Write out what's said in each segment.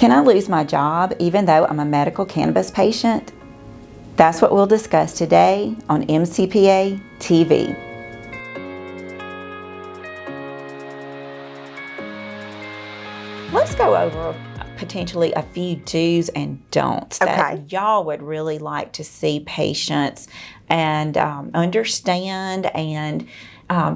Can I lose my job even though I'm a medical cannabis patient? That's what we'll discuss today on MCPA TV. Let's go over potentially a few do's and don'ts that y'all would really like to see patients and understand, and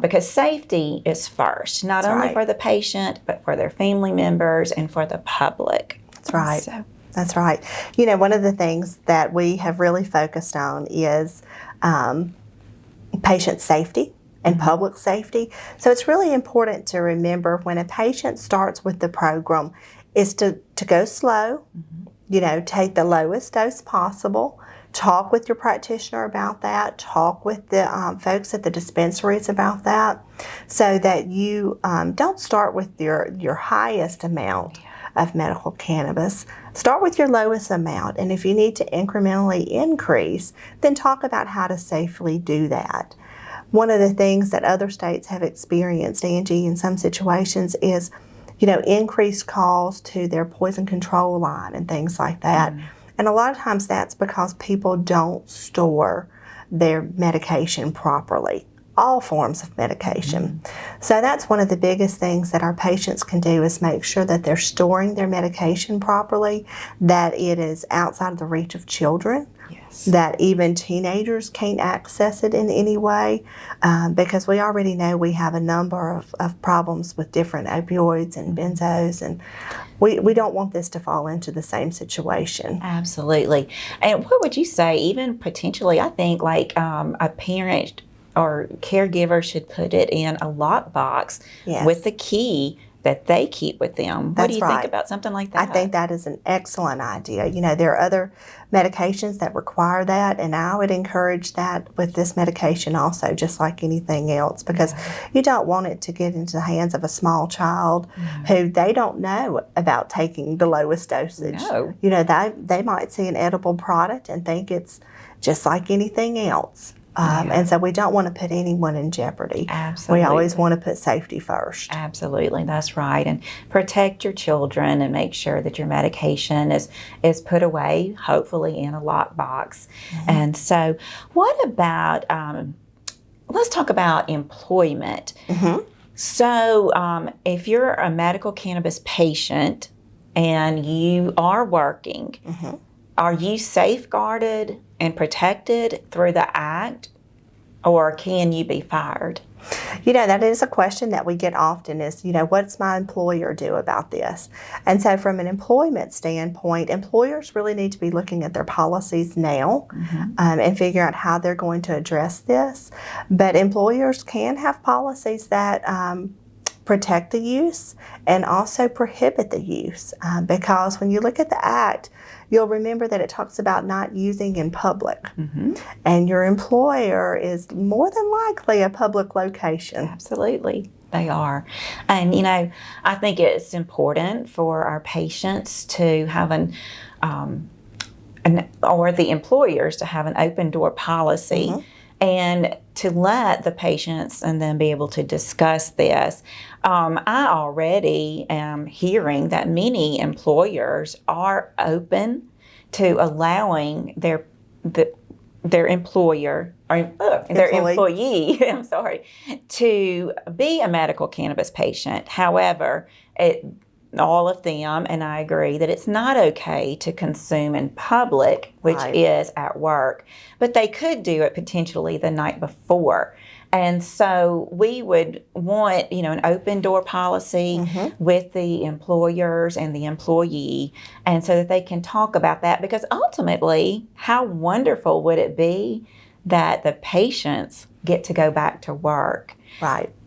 because safety is first, not only for the patient, but for their family members and for the public. That's right. That's right. You know, one of the things that we have really focused on is patient safety and public safety. So it's really important to remember when a patient starts with the program is to go slow, you know, take the lowest dose possible, talk with your practitioner about that, talk with the folks at the dispensaries about that, so that you don't start with your highest amount of medical cannabis. Start with your lowest amount, and if you need to incrementally increase, then talk about how to safely do that. One of the things that other states have experienced, Angie, in some situations is, you know, increased calls to their poison control line and things like that. And a lot of times that's because people don't store their medication properly, all forms of medication. So that's one of the biggest things that our patients can do, is make sure that they're storing their medication properly, that it is outside of the reach of children, that even teenagers can't access it in any way, because we already know we have a number of problems with different opioids and benzos, and we don't want this to fall into the same situation. Absolutely. And what would you say, even potentially, I think like a parent or caregiver should put it in a lockbox with the key that they keep with them. What do you think about something like that? I think that is an excellent idea. You know, there are other medications that require that, and I would encourage that with this medication also, just like anything else, because you don't want it to get into the hands of a small child who they don't know about taking the lowest dosage. You know, they might see an edible product and think it's just like anything else. And so we don't want to put anyone in jeopardy. Absolutely. We always want to put safety first. Absolutely, that's right. And protect your children and make sure that your medication is put away, hopefully in a lockbox. And so what about, let's talk about employment. So if you're a medical cannabis patient and you are working, are you safeguarded and protected through the Act, or can you be fired? You know, that is a question that we get often is, you know, what's my employer do about this? And so from an employment standpoint, employers really need to be looking at their policies now and figure out how they're going to address this. But employers can have policies that protect the use and also prohibit the use, because when you look at the Act, you'll remember that it talks about not using in public. And your employer is more than likely a public location. Absolutely, they are. And, you know, I think it's important for our patients to have or the employers to have an open door policy and to let the patients and then be able to discuss this. I already am hearing that many employers are open to allowing their employer or their employee, I'm sorry, to be a medical cannabis patient. However, all of them, and I agree that it's not okay to consume in public, which is at work, but they could do it potentially the night before. And so we would want, you know, an open door policy with the employers and the employee, and so that they can talk about that, because ultimately, how wonderful would it be that the patients get to go back to work?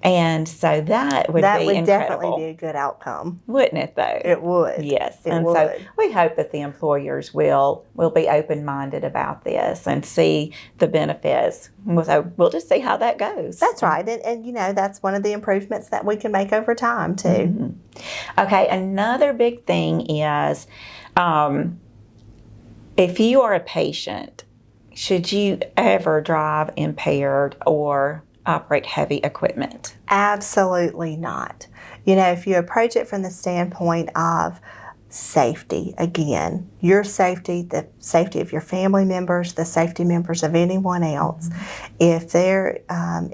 And so that would be incredible. Definitely be a good outcome. Wouldn't it, though? It would. Yes. It would. So would. we hope that the employers will be open-minded about this and see the benefits. So we'll just see how that goes. That's right. And you know, that's one of the improvements that we can make over time, too. Okay, another big thing is if you are a patient, should you ever drive impaired or operate heavy equipment? Absolutely not. You know, if you approach it from the standpoint of safety. Again, your safety, the safety of your family members, the safety members of anyone else. If there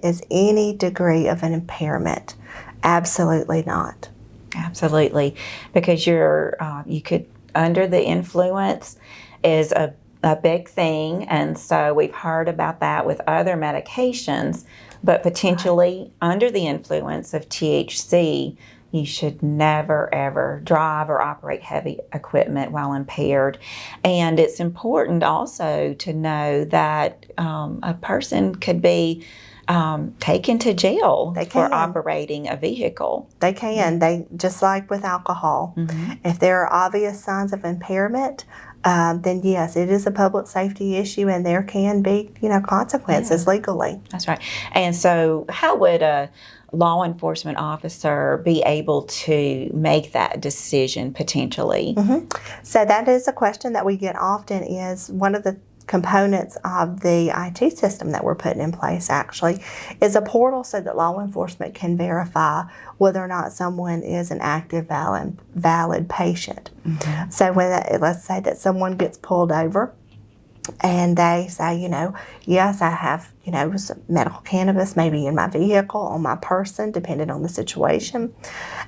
is any degree of an impairment, absolutely not. Absolutely, because you could, under the influence is a big thing, and so we've heard about that with other medications, but potentially under the influence of THC, you should never, ever drive or operate heavy equipment while impaired. And it's important also to know that a person could be taken to jail for operating a vehicle. They can. They just like with alcohol. If there are obvious signs of impairment, then yes, it is a public safety issue, and there can be, consequences legally. That's right. And so, how would a law enforcement officer be able to make that decision potentially? So that is a question that we get often. Is one of the components of the IT system that we're putting in place actually is a portal so that law enforcement can verify whether or not someone is an active, valid patient. So let's say that someone gets pulled over and they say, yes, I have, medical cannabis maybe in my vehicle, on my person, depending on the situation.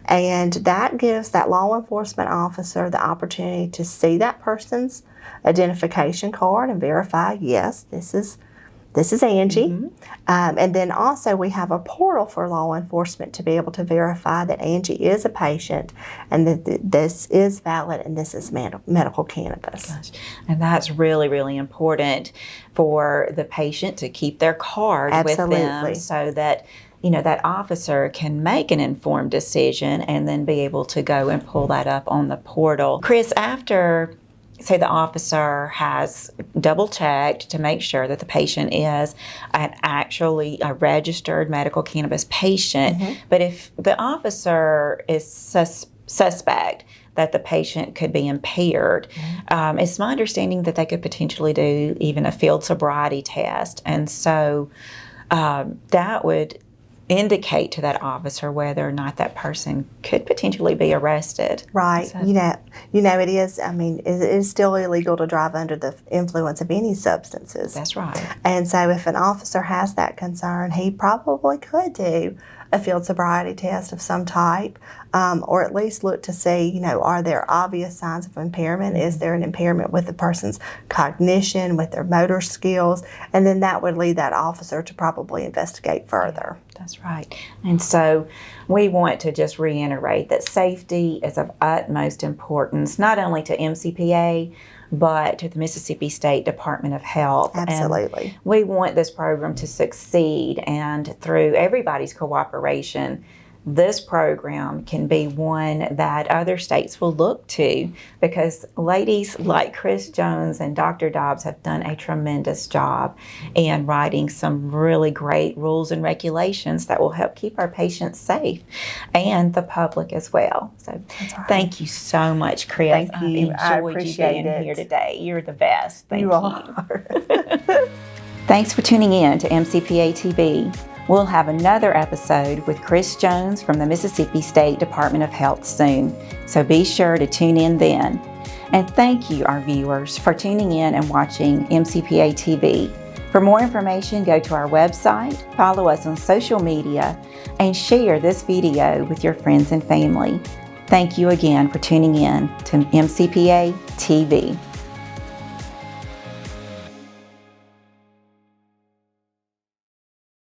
And that gives that law enforcement officer the opportunity to see that person's identification card and verify, yes, this is Angie. And then also we have a portal for law enforcement to be able to verify that Angie is a patient and that this is valid and this is medical cannabis. Gosh. And that's really, really important for the patient to keep their card with them so that that officer can make an informed decision and then be able to go and pull that up on the portal. Kris, after say the officer has double checked to make sure that the patient is actually a registered medical cannabis patient, but if the officer is suspect that the patient could be impaired, it's my understanding that they could potentially do even a field sobriety test, and so that would indicate to that officer whether or not that person could potentially be arrested. Right. So, it is, it is still illegal to drive under the influence of any substances. That's right. And so if an officer has that concern, he probably could do a field sobriety test of some type, or at least look to see, are there obvious signs of impairment? Is there an impairment with the person's cognition, with their motor skills? And then that would lead that officer to probably investigate further. That's right. And so we want to just reiterate that safety is of utmost importance, not only to MCPA, but to the Mississippi State Department of Health. Absolutely. And we want this program to succeed, and through everybody's cooperation, this program can be one that other states will look to, because ladies like Kris Jones and Dr. Dobbs have done a tremendous job in writing some really great rules and regulations that will help keep our patients safe and the public as well. So thank you so much, Kris. Thank you. I enjoyed you being here today. You're the best. Thank you. Are. Thanks for tuning in to MCPA TV. We'll have another episode with Kris Jones from the Mississippi State Department of Health soon, so be sure to tune in then. And thank you, our viewers, for tuning in and watching MCPA TV. For more information, go to our website, follow us on social media, and share this video with your friends and family. Thank you again for tuning in to MCPA TV.